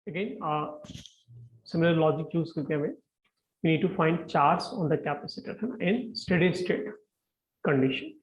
Again, similar logic use करके हमें we need to find charge on the capacitor in steady state condition.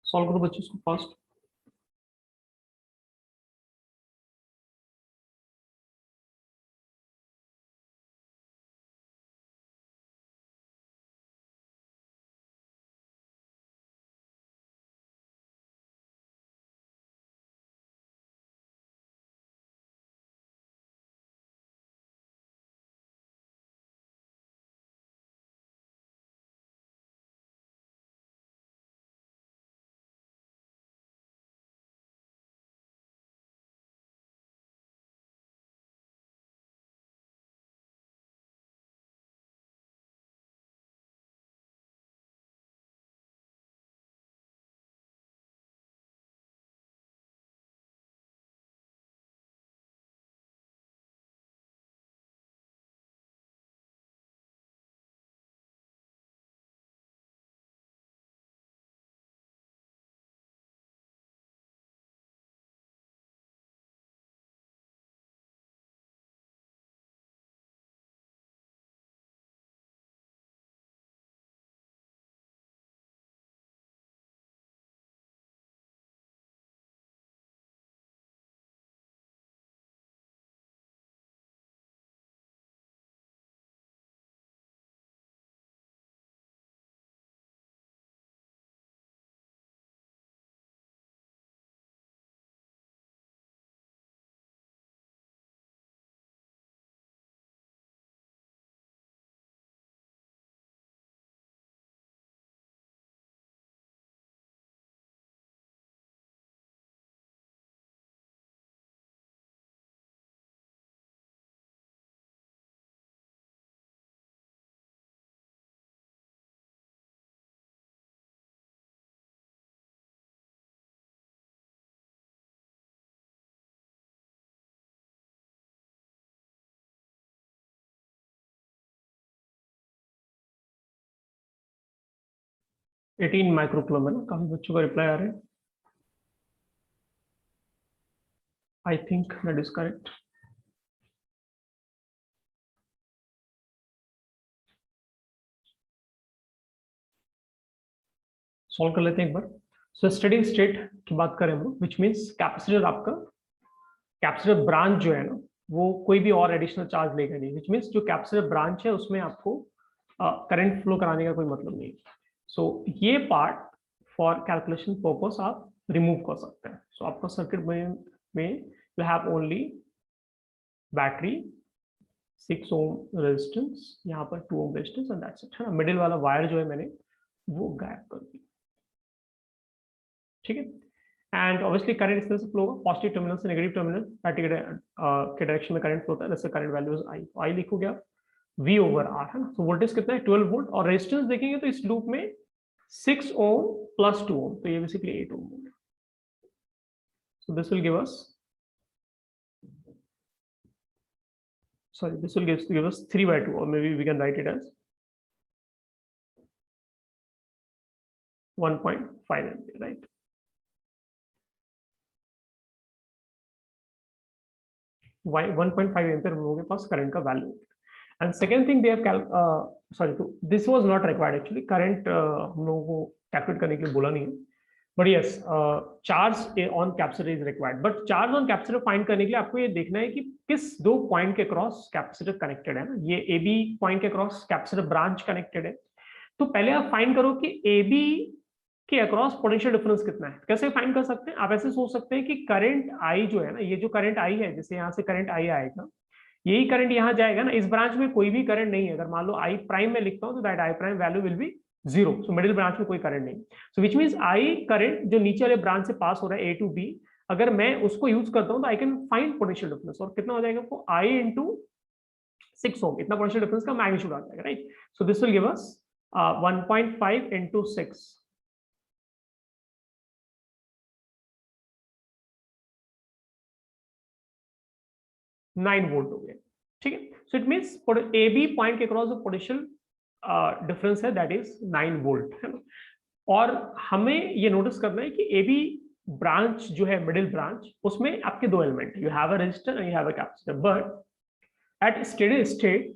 Solve करो बच्चों इसको fast. Eighteen microcoulomb है ना. काफी बच्चों का रिप्लाई आ रहे हैं. I think that is correct. Solve कर लेते हैं एक बार. सो स्टेडी स्टेट की बात करें हम लोग, विच मीन्स कैपेसिटर, आपका कैपेसिटर ब्रांच जो है ना, वो कोई भी और एडिशनल चार्ज लेगा नहीं. विच मीन्स जो कैपेसिटर ब्रांच है उसमें आपको करंट फ्लो कराने का कोई मतलब नहीं. सो ये पार्ट फॉर कैलकुलेशन पर्पस आप रिमूव कर सकते हैं. सो आपका सर्किट में you have only battery, 6 ohm resistance, यहाँ पर 2 ohm resistance and that's it, है ना. मिडिल वाला वायर जो है मैंने वो गायब कर दिया. ठीक है. एंड ऑब्वियसली करंट इस तरह से फ्लो होगा, पॉजिटिव टर्मिनल से नेगेटिव टर्मिनल बैटरी के डायरेक्शन में करंट फ्लो होता है. जैसे करंट वैल्यू इज आई, तो आई लिखोगे आप V ओवर R, है ना. तो वोल्टेज कितना है, 12 वोल्ट. और रेजिस्टेंस देखेंगे तो इस लूप में 6 ओम प्लस 2 ओम, तो ये बेसिकली 8 ओम हो गया. सो this will give us sorry, this will give us 3/2, or maybe we can write it as 1.5 ampere, right? Why 1.5 ampere हम लोगों के पास करंट का value. And second thing they have sorry, तो this was not required actually, current हम लोगों को calculate करने के लिए बोला नहीं है, but yes charge on capacitor is required. But charge on capacitor find करने के लिए आपको ये देखना है कि किस दो पॉइंट के क्रॉस कैपेसिटर कनेक्टेड है ना। ये ए बी पॉइंट के क्रॉस कैपेसिटर ब्रांच कनेक्टेड है, तो पहले आप फाइंड करो कि ए बी के अक्रॉस पोटेंशियल डिफरेंस कितना है। कैसे फाइंड कर सकते हैं, आप ऐसे सोच सकते हैं कि करंट आई जो है ना, ये जो करंट आई है, जैसे यहाँ से करंट आई आएगा, यही करंट यहाँ जाएगा ना, इस ब्रांच में कोई भी करंट नहीं है। अगर मान लो आई प्राइम में लिखता हूँ तो that I prime value will be zero, so middle branch में कोई करंट नहीं। सो विच मीन्स आई करंट जो नीचे वाले ब्रांच से पास हो रहा है ए टू बी, अगर मैं उसको यूज करता हूँ तो I can find potential difference, और कितना हो जाएगा वो आई इंटू 6 ओम, इतना पोटेंशियल डिफरेंस का मैग्नीट्यूड आ जाएगा, right. So this will give us 1.5 into 6, 9 volt हो गए, ठीक है। So it means A B point के क्रॉस जो पोटेंशियल डिफरेंस है दैट इज 9 वोल्ट, है ना। और हमें ये नोटिस करना है कि ए बी ब्रांच जो है मिडिल ब्रांच, उसमें आपके दो element, you have a resistor and you have a capacitor, but at steady state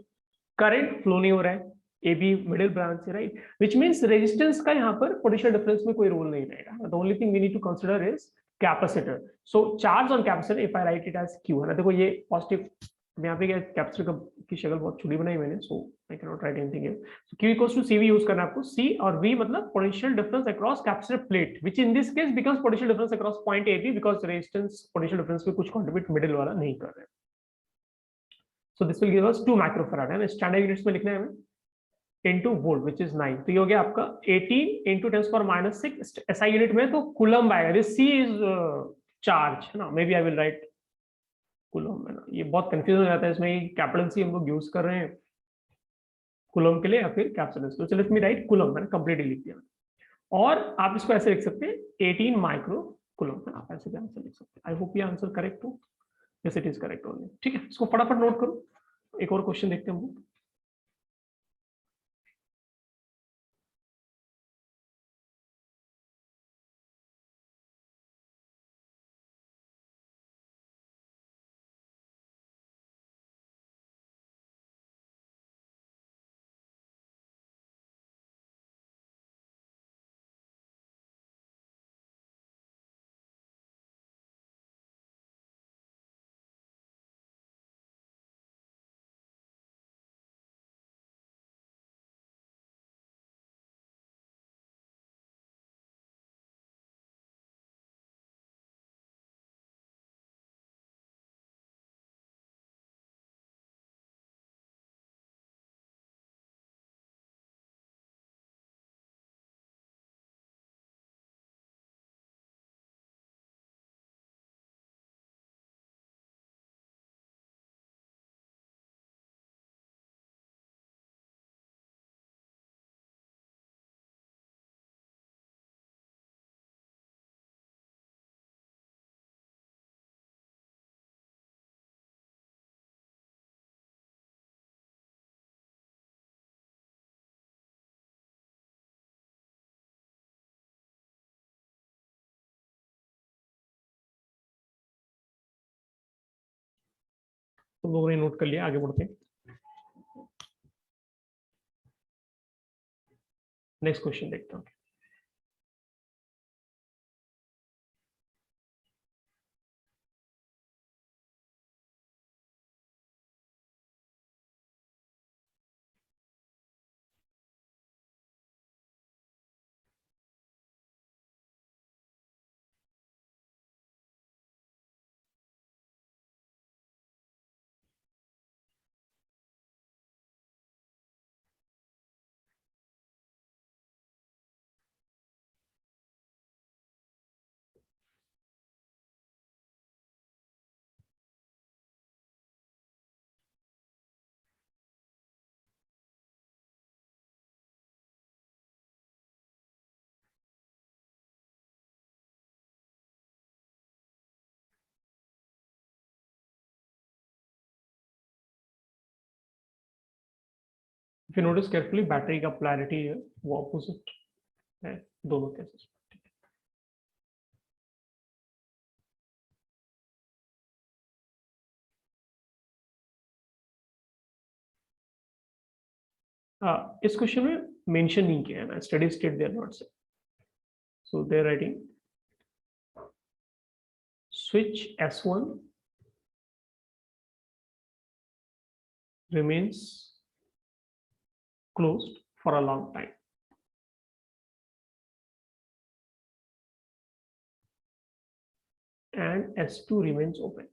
current flow नहीं हो रहा है ए बी मिडिल ब्रांच से, राइट। विच मीन्स रेजिस्टेंस का यहाँ पर पोटेंशियल डिफरेंस में कोई रोल नहीं रहेगा। The only thing we need to consider is capacitor. So charge on capacitor if I write it as Q, है ना। देखो ये पॉजिटिव, यहाँ पे क्या कैपेसिटर की शक्ल बहुत छोटी बनाई मैंने, so I can not write anything here. So Q equals to CV use करना है आपको, C और V मतलब potential difference across capacitor plate, which in this case becomes potential difference across point AB, because resistance potential difference में कुछ contribute middle वाला नहीं कर रहे हैं। So this will give us 2 microfarad, है ना। स्टैंडर्ड यूनिट्स में लिखना है हमें, इनटू वोल्ट व्हिच इज 9, तो ये हो गया आपका 18 इंटू 10⁻⁶। SI यूनिट में तो कूलम आएगा, दिस C इज चार्ज, है ना। Maybe I will write coulomb, है ना। ये बहुत कंफ्यूज हो जाता है इसमें, कैपिटल C हम लोग यूज कर रहे हैं कूलम के लिए या फिर कैप्सूल, तो लेट मी राइट कूलम, मैंने कंप्लीटली लिख दिया। और आप इसको ऐसे लिख सकते हैं 18 माइक्रो कूलम, आप ऐसे भी आंसर लिख सकते हैं। आई होप ये आंसर करेक्ट हो, yes it is correct only, ठीक है। इसको फटाफट नोट करो, एक और क्वेश्चन देखते हैं हम लोग। तुम लोगों ने नोट कर लिया, आगे बढ़ते हैं। नेक्स्ट क्वेश्चन देखते हैं। If you notice carefully battery का पोलैरिटी है वो ऑपोजिट है दोनों केसेस। इस क्वेश्चन में मेंशन नहीं किया है ना, steady state they are not से, so they are writing switch S1 remains closed for a long time and S2 remains open।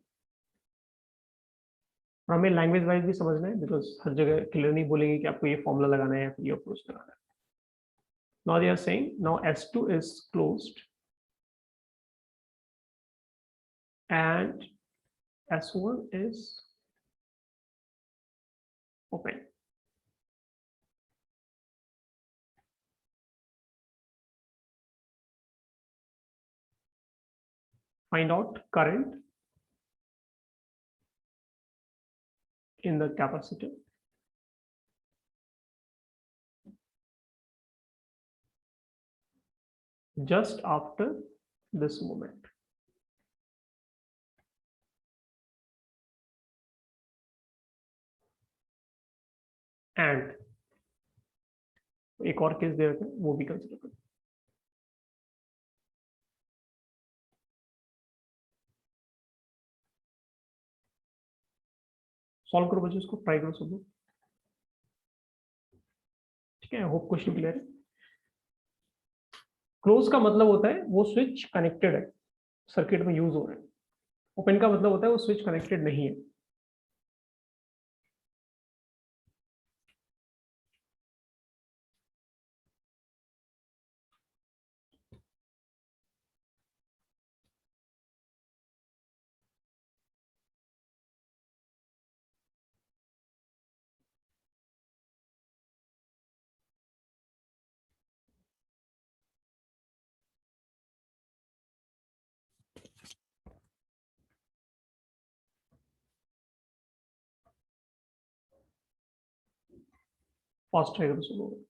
और हमें लैंग्वेज वाइज भी समझना है बिकॉज हर जगह क्लियर नहीं बोलेंगे कि आपको ये फॉर्मूला लगाना है या फिर ये अप्रोच लगाना है। Now they are saying now S2 is closed and S1 is open। Find out current in the capacitor just after this moment। And एक और केस दे रखे हैं वो भी कंसिडर करें। सॉल्व करो बच्चों, इसको ट्राई करो सब। ठीक है, होप क्वेश्चन क्लियर है। क्लोज का मतलब होता है वो स्विच कनेक्टेड है, सर्किट में यूज हो रहा है। ओपन का मतलब होता है वो स्विच कनेक्टेड नहीं है। फास्ट ट्राई करो सब।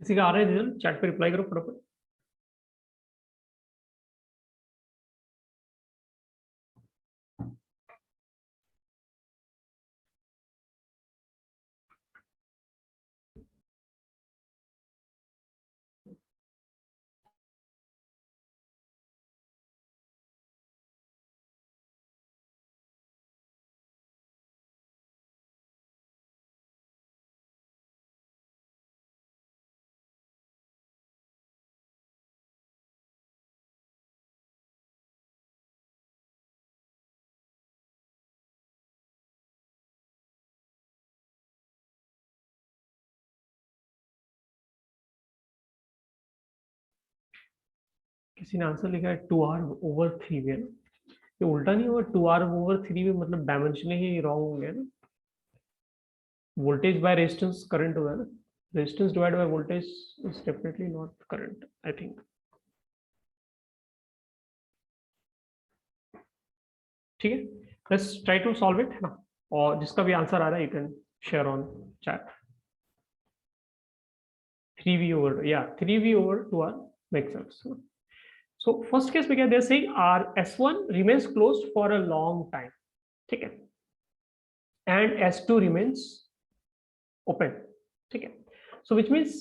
किसी का आ रहा है रिजल्ट, चैट पे रिप्लाई करो फटाफट। किसी ने आंसर लिखा है 2R/3 है ना, ये उल्टा नहीं हुआ? 2R/3 में मतलब डायमेंशन ही रॉन्ग हो गया ना, वोल्टेज बाय रेजिस्टेंस करंट होगा ना, resistance divide by voltage is definitely not current I think. ठीक है, let's try to solve it है ना, और जिसका भी आंसर आ रहा है you can share on chat. 3V/2R makes sense. So first case में क्या दे saying R S1 remains closed for a long time, ठीक है, and S2 remains open, ठीक है, so which means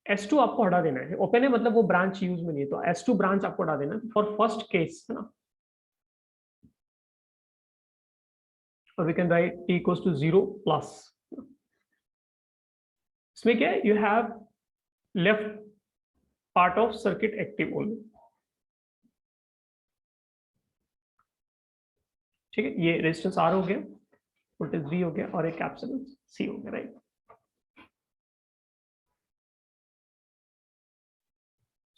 S2 आपको हटा देना है, ओपन है मतलब वो ब्रांच यूज में नहीं है, तो S2 ब्रांच आपको हटा देना है फॉर फर्स्ट केस है ना, और we can write T equals to 0 plus, इसमें क्या है, you have left part of circuit active only, ठीक है, ये रेजिस्टेंस R हो गया, वोल्टेज V हो गया, और एक कैपेसिटेंस C हो गया, right.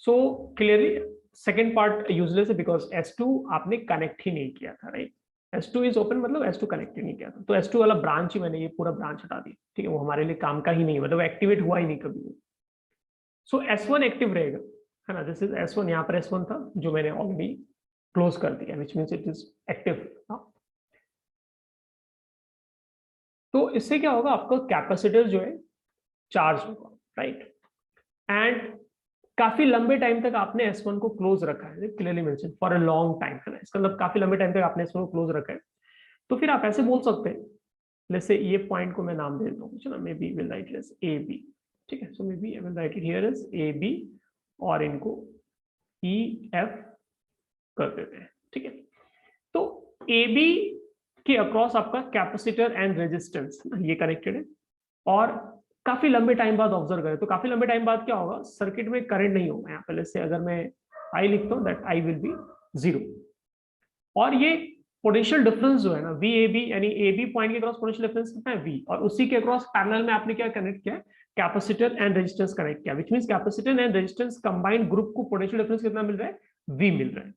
So clearly second part useless है बिकॉज S2 आपने कनेक्ट ही नहीं किया था, राइट। S2 इज ओपन मतलब S2 कनेक्ट ही नहीं किया था, तो S2 वाला ब्रांच ही मैंने ये पूरा ब्रांच हटा दिया, ठीक है, वो हमारे लिए काम का ही नहीं, मतलब एक्टिवेट हुआ ही नहीं कभी। सो S1 एक्टिव रहेगा है ना, दिस इज S1, यहाँ पर S1 था जो मैंने ऑलरेडी क्लोज कर दिया, which means it is active. तो इससे क्या होगा, आपका कैपेसिटर जो है चार्ज होगा, राइट, एंड काफी लंबे टाइम तक आपने S1 को क्लोज रखा है, clearly mention for a long time है ना, इसका मतलब काफी लंबे टाइम तक आपने S1 को क्लोज रखा है। तो फिर आप ऐसे बोल सकते हैं, जैसे ये पॉइंट को मैं नाम दे देता हूँ, चलो maybe will write is A B, ठीक है, so maybe I will write it here is A B, और इनको ई एफ कर देते हैं, ठीक है। तो ए बी के अक्रॉस आपका कैपेसिटर एंड रेजिस्टेंस ये कनेक्टेड है, और काफी लंबे टाइम बाद ऑब्जर्व करें तो काफी लंबे टाइम बाद क्या होगा, सर्किट में करंट नहीं होगा, यहाँ पहले से अगर मैं आई लिखता हूँ दैट आई विल बी 0, और ये पोटेंशियल डिफरेंस जो है ना VAB, यानी AB पॉइंट के क्रॉस पोटेंशियल डिफरेंस कितना है V, और उसी के क्रॉस पैरेलल में आपने क्या कनेक्ट किया, कैपेसिटर एंड रेजिस्टेंस कनेक्ट किया, which means capacitor and resistance combined group को पोटेंशियल डिफरेंस कितना मिल रहा है, V मिल रहा है,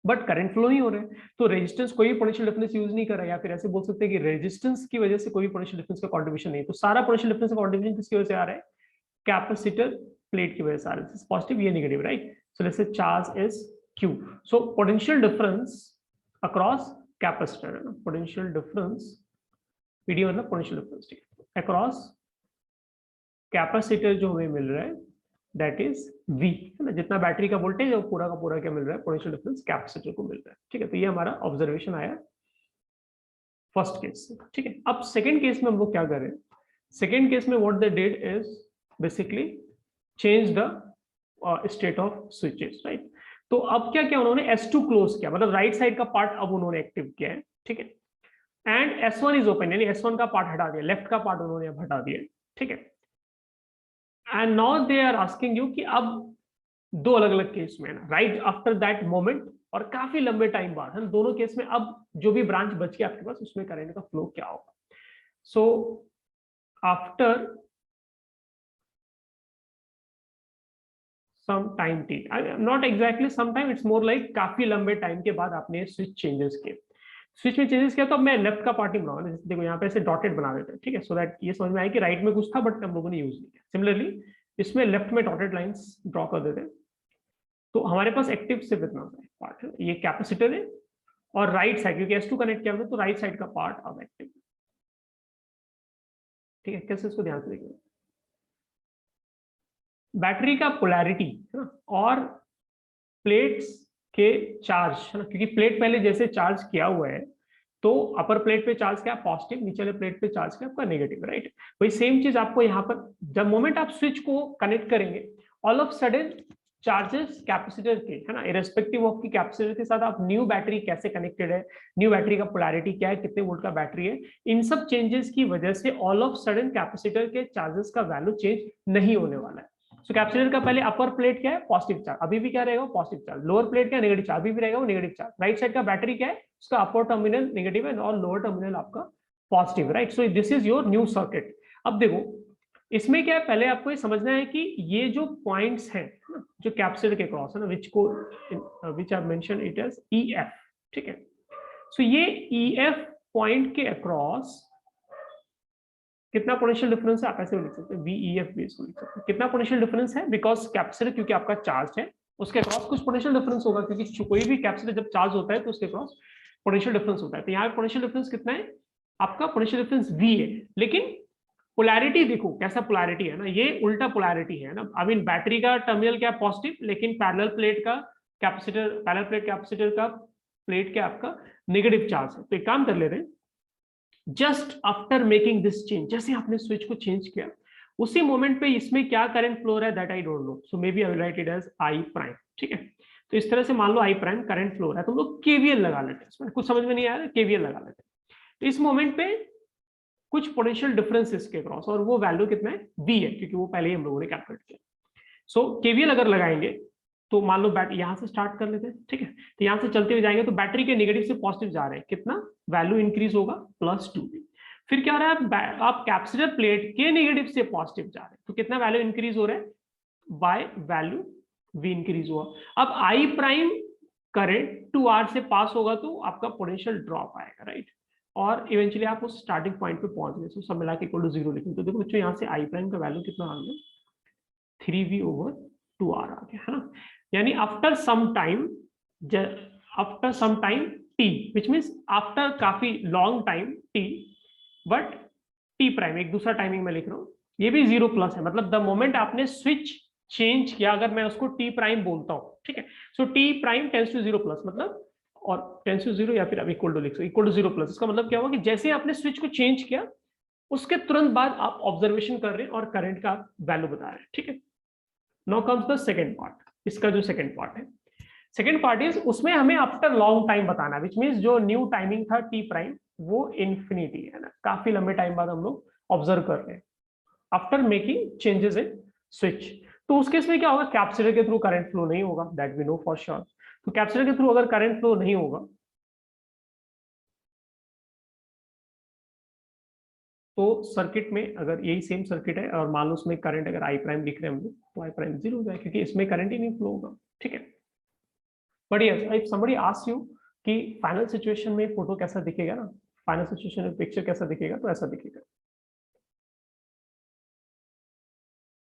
बट करंट फ्लो नहीं हो रहा है, तो रेजिस्टेंस कोई भी पोटेंशियल डिफरेंस यूज नहीं कर रहा है, या फिर ऐसे बोल सकते हैं कि रेजिस्टेंस की वजह से कोई भी पोटेंशियल डिफरेंस का कंट्रीब्यूशन नहीं है, तो सारा पोटेंशियल डिफरेंस का कंट्रीब्यूशन किसकी वजह से आ रहा है, कैपेसिटर प्लेट की वजह से आ रहा है, पॉजिटिव ये negative, right. So let's say charge is Q, so potential difference across capacitor है ना, पोटेंशियल डिफरेंस PD मतलब पोटेंशियल डिफरेंस, ठीक है, अक्रॉस कैपेसिटर जो हमें मिल रहा है दैट इज V है ना, जितना बैटरी का वोल्टेज है वो पूरा का पूरा क्या मिल रहा है, पोटेंशियल डिफरेंस कैपेसिटर को मिल रहा है, ठीक है। तो ये हमारा ऑब्जर्वेशन आया फर्स्ट केस से, ठीक है। अब सेकंड केस में हम लोग क्या कर रहे हैं, सेकंड केस में what they did is basically change the state of switches, right. तो अब क्या किया उन्होंने, S2 क्लोज किया, मतलब राइट साइड का पार्ट अब उन्होंने एक्टिव किया है, ठीक है, एंड S1 इज ओपन, यानी S1 का पार्ट हटा दिया, लेफ्ट का पार्ट उन्होंने अब हटा दिया, ठीक है। And now they are asking you कि अब दो अलग अलग केस में ना, राइट आफ्टर दैट मोमेंट और काफी लंबे टाइम बाद है, दोनों केस में अब जो भी ब्रांच बच गया आपके पास उसमें करंट का फ्लो क्या होगा। So after some time T, not exactly some time, it's more like काफी लंबे टाइम के बाद आपने स्विच चेंजेस किए, स्विच में चेंजेस किया, तो अब मैं लेफ्ट का पार्ट ही बनाऊंगा, देखो यहाँ पे ऐसे डॉटेड बना देते हैं, ठीक है, सो दैट ये समझ में आए कि राइट में कुछ था बट हम लोगों ने यूज नहीं किया। सिमिलरली इसमें लेफ्ट में डॉटेड लाइंस ड्रॉ कर देते हैं, तो हमारे पास एक्टिव सिर्फ इतना पार्ट है, ये कैपेसिटर है, और राइट साइड क्योंकि S2 कनेक्ट किया हुआ है तो राइट साइड का पार्ट अब एक्टिव, ठीक है। कैसे इसको ध्यान से देखिए, बैटरी का पोलैरिटी है ना, और प्लेट्स के चार्ज है ना, क्योंकि प्लेट पहले जैसे चार्ज किया हुआ है तो अपर प्लेट पे चार्ज क्या पॉजिटिव, नीचे वाले प्लेट पे चार्ज क्या आपका नेगेटिव, राइट। वही सेम चीज आपको यहाँ पर जब मोमेंट आप स्विच को कनेक्ट करेंगे all of sudden charges capacitor के है ना, इरेस्पेक्टिव ऑफ की कैपेसिटर के साथ आप न्यू बैटरी कैसे कनेक्टेड है, न्यू बैटरी का पोलैरिटी क्या है, कितने वोल्ट का बैटरी है, इन सब चेंजेस की वजह से ऑल ऑफ सडन कैपेसिटर के चार्जेस का वैल्यू चेंज नहीं होने वाला है। सो कैपेसिटर का पहले अपर प्लेट क्या है पॉजिटिव चार्ज, अभी भी क्या रहेगा पॉजिटिव चार्ज, लोअर प्लेट क्या नेगेटिव चार्ज, अभी भी रहेगा वो नेगेटिव चार्ज, राइट साइड का बैटरी क्या है उसका अपर टर्मिनल नेगेटिव है और लोअर टर्मिनल आपका positive, right. So this is your new circuit. अब देखो इसमें क्या है, पहले आपको ये समझना है कि ये जो पॉइंट्स हैं जो कैपेसिटर के क्रॉस है ना, which I mention it as E F, ठीक है। सो ये ई एफ पॉइंट के अक्रॉस कितना पोटेंशियल डिफरेंस है, आप ऐसे लिख सकते हैं वीईएफ भी इसको लिख सकते हैं। कितना पोटेंशियल डिफरेंस है, बिकॉज कैपेसिटर क्योंकि आपका चार्ज है उसके अक्रॉस कुछ पोटेंशियल डिफरेंस होगा, क्योंकि कोई भी कैपेसिटर जब चार्ज होता है तो उसके अक्रॉस पोटेंशियल डिफरेंस होता है। तो यहाँ पे पोटेंशियल डिफरेंस कितना है, आपका पोटेंशियल डिफरेंस वी है। लेकिन पोलैरिटी देखो कैसा पोलैरिटी है ना, ये उल्टा पोलैरिटी है ना। आई मीन बैटरी का टर्मिनल क्या पॉजिटिव, लेकिन पैरेलल प्लेट का कैपेसिटर, पैरेलल प्लेट कैपेसिटर का प्लेट क्या आपका नेगेटिव चार्ज है। तो एक काम कर ले रहे हैं, just after making this change, जैसे आपने स्विच को चेंज किया उसी मोमेंट पे इसमें क्या करंट फ्लो रहा है that I don't know, so maybe I will write it as I prime, ठीक है। तो इस तरह से मान लो आई प्राइम करंट फ्लो रहा है, तो हम लोग केवीएल लगा लेते हैं, इसमें कुछ समझ में नहीं आ रहा है, केवीएल लगा लेते हैं। तो इस मोमेंट पे कुछ पोटेंशियल डिफरेंस इसके क्रॉस, और वो वैल्यू कितना है, वी है, क्योंकि वो पहले ही हम लोगों ने कैलकुलेट किया। सो केवीएल अगर लगाएंगे तो मान लो बैटरी यहां से स्टार्ट कर लेते हैं, ठीक है। तो यहां से चलते हुए जाएंगे तो बैटरी के नेगेटिव से पॉजिटिव जा रहे हैं, कितना वैल्यू इंक्रीज होगा, +2। फिर क्या हो रहा है, आप कैपेसिटर प्लेट के नेगेटिव से पॉजिटिव जा रहे हैं, तो कितना वैल्यू इंक्रीज हो रहा है, बाय वैल्यू वी इंक्रीज हुआ। अब आई प्राइम करंट 2R से पास होगा तो आपका पोटेंशियल ड्रॉप आएगा, राइट। और इवेंचुअली आप उस स्टार्टिंग पॉइंट पे पहुंच गए, तो सब मिला के इक्वल टू 0 लिखें। तो देखो बच्चों यहाँ से आई प्राइम का वैल्यू कितना आ गया, 3V/2R आ गया, है ना। यानी after some time, T, which means after काफी long time T, but T prime एक दूसरा टाइमिंग में लिख रहा हूं, ये भी 0+ है, मतलब द मोमेंट आपने स्विच चेंज किया, अगर मैं उसको टी प्राइम बोलता हूं, ठीक है। So T prime tense to 0+, मतलब, और टेंस टू 0 या फिर अब इक्वल टू लिख सकते, इक्वल टू 0+, इसका मतलब क्या होगा कि जैसे आपने स्विच को चेंज किया उसके तुरंत बाद आप ऑब्जर्वेशन कर रहे हैं और करंट का वैल्यू बता रहे हैं, ठीक है। Now comes the second part, इसका जो सेकंड पार्ट है, सेकंड पार्ट इज उसमें हमें आफ्टर लॉन्ग टाइम बताना, विच मीन्स जो न्यू टाइमिंग था टी प्राइम वो इन्फिनिटी है ना, काफी लंबे टाइम बाद हम लोग ऑब्जर्व कर रहे हैं after making changes in switch. तो उस केस में क्या होगा, कैपेसिटर के थ्रू करंट फ्लो नहीं होगा, that we know for sure. तो कैपेसिटर के थ्रू अगर करंट फ्लो नहीं होगा तो सर्किट में, अगर यही सेम सर्किट है और मान लो उसमें करंट अगर आई प्राइम लिख रहे हैं हम लोग, तो आई प्राइम 0 हो जाए, क्योंकि इसमें करंट ही नहीं फ्लो होगा, ठीक है। But yes, if somebody asks you कि फाइनल सिचुएशन में फोटो कैसा दिखेगा ना, फाइनल सिचुएशन में पिक्चर कैसा दिखेगा, तो ऐसा दिखेगा,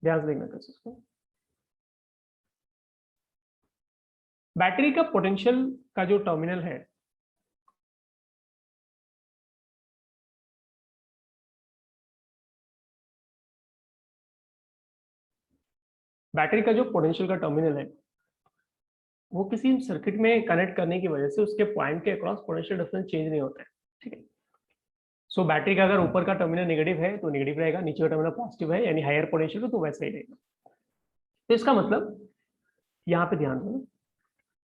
ध्यान देखना कैसे उसको। बैटरी का पोटेंशियल का जो टर्मिनल है, बैटरी का जो पोटेंशियल का टर्मिनल है वो किसी सर्किट में कनेक्ट करने की वजह से उसके पॉइंट के अक्रॉस पोटेंशियल डिफरेंस चेंज नहीं होता है, ठीक है। सो बैटरी का अगर ऊपर का टर्मिनल नेगेटिव है तो नेगेटिव रहेगा, नीचे का टर्मिनल पॉजिटिव है यानी हायर पोटेंशियल, तो वैसा ही रहेगा। तो इसका मतलब यहाँ पे ध्यान दो,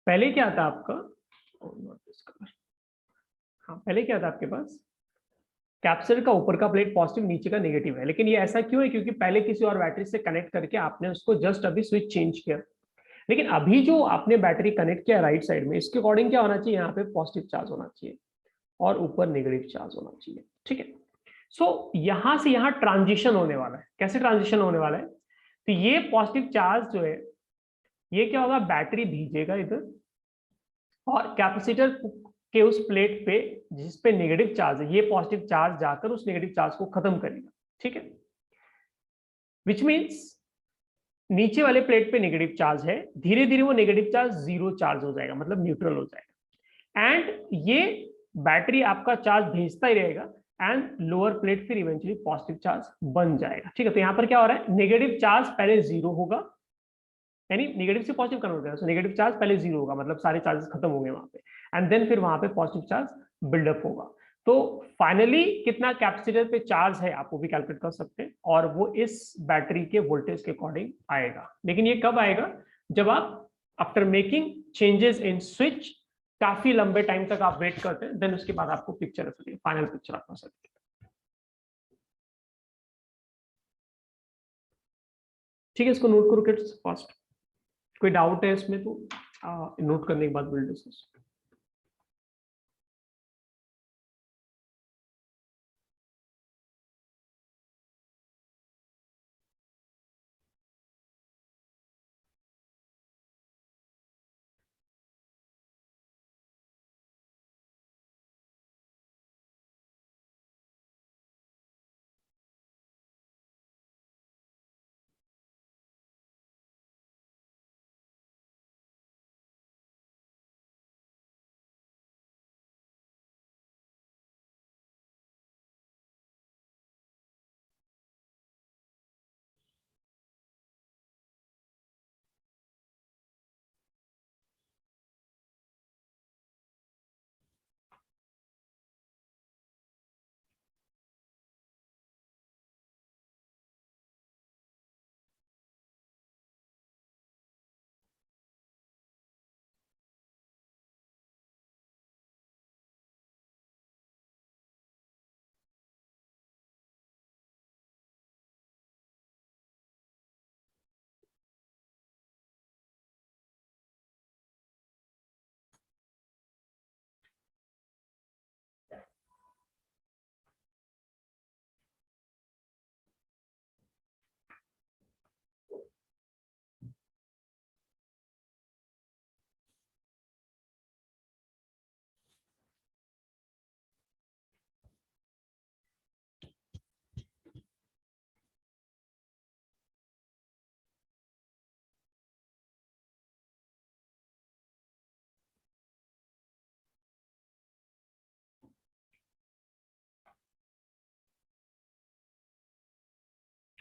पहले क्या था आपका, हाँ पहले क्या था आपके पास, कैपेसिटर का ऊपर का प्लेट पॉजिटिव नीचे का नेगेटिव है, लेकिन ये ऐसा क्यों है, क्योंकि पहले किसी और बैटरी से कनेक्ट करके आपने उसको जस्ट अभी स्विच चेंज किया। लेकिन अभी जो आपने बैटरी कनेक्ट किया राइट साइड में, इसके अकॉर्डिंग क्या होना चाहिए, यहाँ पे पॉजिटिव चार्ज होना चाहिए और ऊपर नेगेटिव चार्ज होना चाहिए, ठीक है। सो यहां से यहां ट्रांजिशन होने वाला है, कैसे ट्रांजिशन होने वाला है, तो ये पॉजिटिव चार्ज जो है ये क्या होगा, बैटरी भेजेगा इधर, और कैपेसिटर के उस प्लेट पे जिस पे नेगेटिव चार्ज है, ये पॉजिटिव चार्ज जाकर उस नेगेटिव चार्ज को खत्म करेगा, ठीक है। विच मीन्स नीचे वाले प्लेट पे नेगेटिव चार्ज है, धीरे धीरे वो नेगेटिव चार्ज 0 चार्ज हो जाएगा, मतलब न्यूट्रल हो जाएगा, एंड ये बैटरी आपका चार्ज भेजता ही रहेगा, एंड लोअर प्लेट फिर इवेंचुअली पॉजिटिव चार्ज बन जाएगा, ठीक है। तो यहां पर क्या हो रहा है, नेगेटिव चार्ज पहले 0 होगा, यानी नेगेटिव से पॉजिटिव कन्वर्ट होगा, सो नेगेटिव चार्ज पहले 0 होगा, मतलब सारे चार्जेस खत्म होंगे वहां पे, एंड देन फिर वहां पे पॉजिटिव चार्ज बिल्डअप होगा। तो फाइनली कितना कैपेसिटर पे चार्ज है आप वो भी कैलकुलेट कर सकते हैं, और वो इस बैटरी के वोल्टेज के अकॉर्डिंग आएगा। लेकिन ये कब आएगा, जब आप after making changes in switch काफी लंबे टाइम तक आप वेट करते हैं, देन उसके बाद आपको पिक्चर फाइनल पिक्चर आपका सकते। ठीक है, इसको नोट करो किड्स फास्ट, कोई डाउट है इसमें तो नोट करने के बाद will discuss.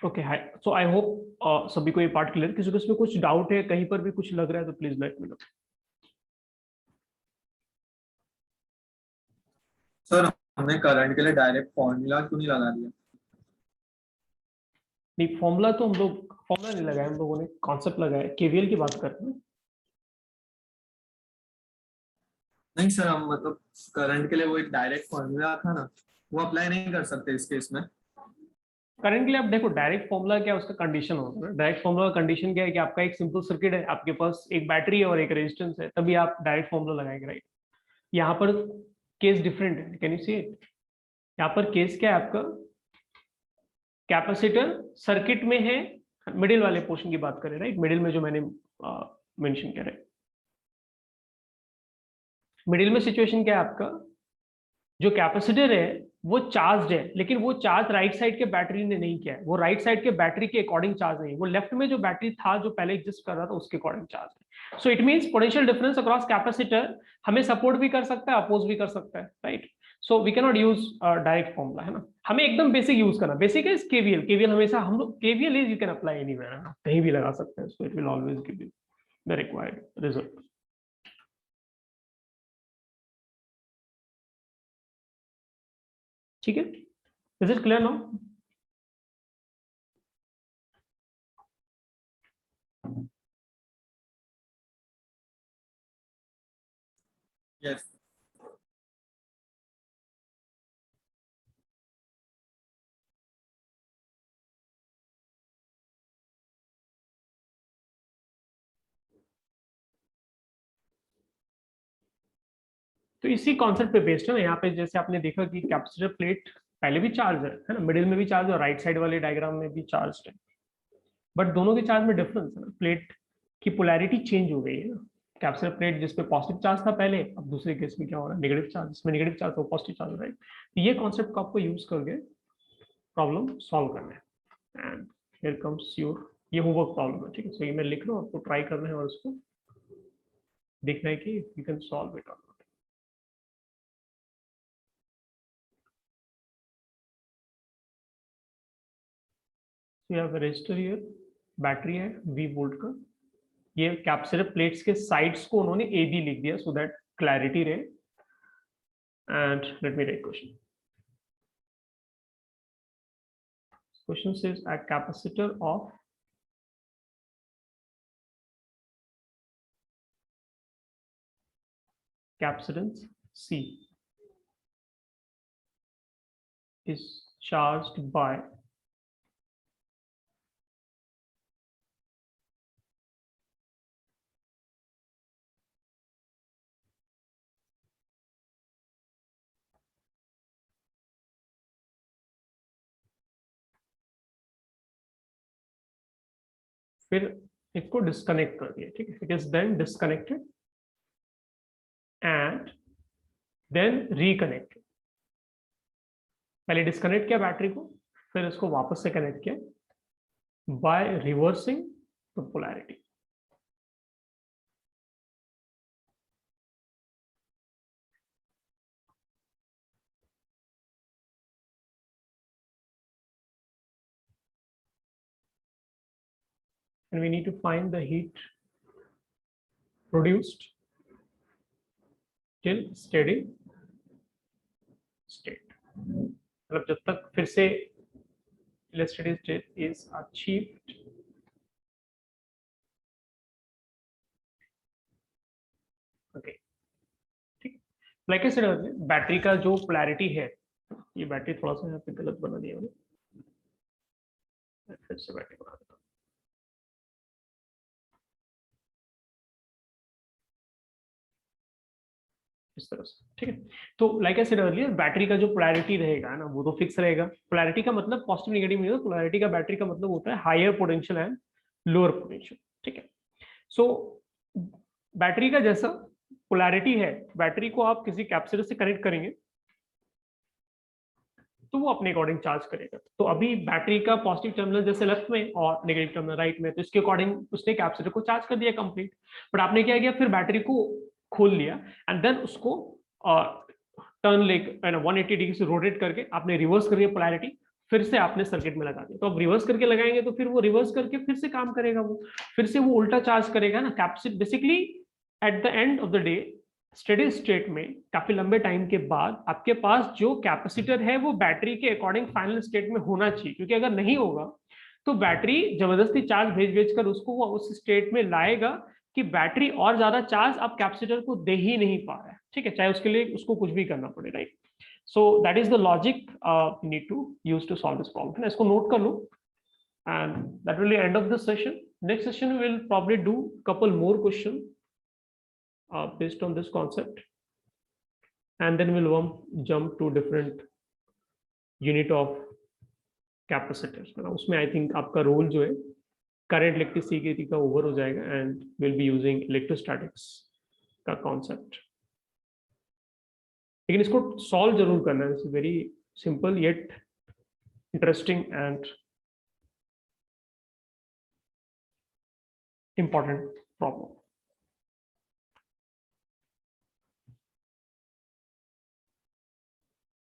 Okay hi, so I hope सभी को ये पार्ट क्लियर। किसी को इसमें कुछ डाउट है, कहीं पर भी कुछ लग रहा है तो please let me know. Sir हमने करंट के लिए डायरेक्ट फॉर्मूला क्यों नहीं लगा दिया? नहीं, फॉर्मूला तो हम लोग फॉर्मूला नहीं लगाया, हम लोगों ने कॉन्सेप्ट लगाया। केवीएल की बात करते हैं। नहीं सर, हम मतलब करंट के लिए वो एक डायरेक्ट फॉर्मूला था ना, वो अप्लाई नहीं कर सकते इस केस में। करंट के लिए आप देखो, डायरेक्ट फॉर्मूला क्या है, उसका कंडीशन होता है। डायरेक्ट फॉर्मूला का कंडीशन क्या है कि आपका एक सिंपल सर्किट है, आपके पास एक बैटरी है और एक रेजिस्टेंस है, तभी आप डायरेक्ट फॉर्मूला लगाएंगे, राइट। यहाँ पर केस डिफरेंट है, कैन यू सी इट। यहाँ पर केस क्या है आपका, कैपेसिटर सर्किट में है, मिडिल वाले पोर्शन की बात करें, राइट। मिडिल में जो मैंने मेंशन किया है, मिडिल में सिचुएशन क्या है आपका, जो कैपेसिटर है वो चार्ज है, लेकिन वो चार्ज राइट साइड के बैटरी ने नहीं किया है, वो राइट साइड के बैटरी के अकॉर्डिंग चार्ज नहीं है, वो लेफ्ट में जो बैटरी था जो पहले एग्जिस्ट कर रहा था उसके अकॉर्डिंग चार्ज है। So it means potential difference across capacitor हमें सपोर्ट भी कर सकता है, अपोज भी कर सकता है, right. So we can not use direct formula, है ना। हमें एकदम बेसिक यूज करना, बेसिक है केवीएल। केवीएल हमेशा हम लोग, KVL is you can apply anywhere, कहीं भी लगा सकते हैं, so it will always give you the required result. ठीक है, is it clear now? Yes. तो इसी कॉन्सेप्ट पे बेस्ड है ना। यहाँ पे जैसे आपने देखा कि कैपेसिटर प्लेट पहले भी चार्ज है ना, मिडिल में भी चार्ज है, राइट साइड वाले डायग्राम में भी चार्ज है, बट दोनों के चार्ज में डिफरेंस है ना। प्लेट की पोलैरिटी चेंज हो गई है ना। कैपेसिटर प्लेट जिसपे पॉजिटिव चार्ज था पहले, अब दूसरे केस में क्या हो रहा है, नेगेटिव चार्ज। इसमें नेगेटिव चार्ज तो पॉजिटिव चार्ज, राइट। तो ये कॉन्सेप्ट को आपको यूज करके प्रॉब्लम सॉल्व करना है। एंड हियर कम्स योर, ये होमवर्क प्रॉब्लम है, ठीक है। सो ये मैं लिख रहा हूँ, आपको ट्राई करना है और उसको देखना है कि you can solve it. You have register here, battery है V वोल्ट का। ये कैपेसिटर प्लेट्स के साइड्स को उन्होंने ए बी लिख दिया सो दैट क्लैरिटी रहे। And let me right question. Question says a capacitor of capacitance C is charged by फिर इसको डिस्कनेक्ट कर दिया, ठीक है। It is then disconnected and then reconnected. पहले डिस्कनेक्ट किया बैटरी को, फिर इसको वापस से कनेक्ट किया by reversing the polarity. And we need to find the heat produced till steady state। मतलब जब तक फिर से steady state is achieved, okay, ठीक। लाइक आई सेड, बैटरी का जो पोलैरिटी है, ये बैटरी थोड़ा सा यहाँ पे गलत बना दिया मैंने, फिर से बैटरी बना देता हूँ इस तरह से, ठीक है। तो like I said earlier, battery का जो पोलैरिटी रहेगा ना वो तो फिक्स रहेगा। पोलैरिटी का मतलब पॉजिटिव नेगेटिव नहीं होता, पोलैरिटी का बैटरी का मतलब होता है higher potential and lower potential, ठीक है। सो बैटरी का जैसा पोलैरिटी है, बैटरी को आप किसी कैपेसिटर से कनेक्ट करेंगे तो वो अपने अकॉर्डिंग चार्ज करेगा। तो अभी बैटरी का पॉजिटिव टर्मिनल जैसे लेफ्ट में और नेगेटिव टर्मिनल राइट में, तो इसके अकॉर्डिंग उसने कैपेसिटर को चार्ज कर दिया कंप्लीट। बट आपने क्या किया, फिर बैटरी को खोल लिया एंड देन उसको टर्न ले 180 डिग्री से रोटेट करके आपने रिवर्स कर दिया पोलैरिटी, फिर से आपने सर्किट में लगा दिया, तो अब रिवर्स करके लगाएंगे तो फिर वो रिवर्स करके फिर से काम करेगा, वो फिर से वो उल्टा चार्ज करेगा ना। Capacitor basically at the end of the day steady state में काफी लंबे टाइम के बाद आपके पास जो कैपेसिटर है वो बैटरी के अकॉर्डिंग फाइनल स्टेट में होना चाहिए, क्योंकि अगर नहीं होगा तो बैटरी जबरदस्ती चार्ज भेज भेज कर उसको वो उस स्टेट में लाएगा कि बैटरी और ज्यादा चार्ज अब कैपेसिटर को दे ही नहीं पा रहा है, ठीक है, चाहे उसके लिए उसको कुछ भी करना पड़े, right. So that is the logic need to use to solve this problem. इसको नोट कर लो and that will be end of this session. Next session will probably do couple more question based on this concept, and then we'll jump to different unit of capacitors। उसमें I think आपका role जो है current electricity का over हो जाएगा and will be using electrostatics का concept. लेकिन इसको सॉल्व जरूर करना है, it's very simple yet interesting and important problem.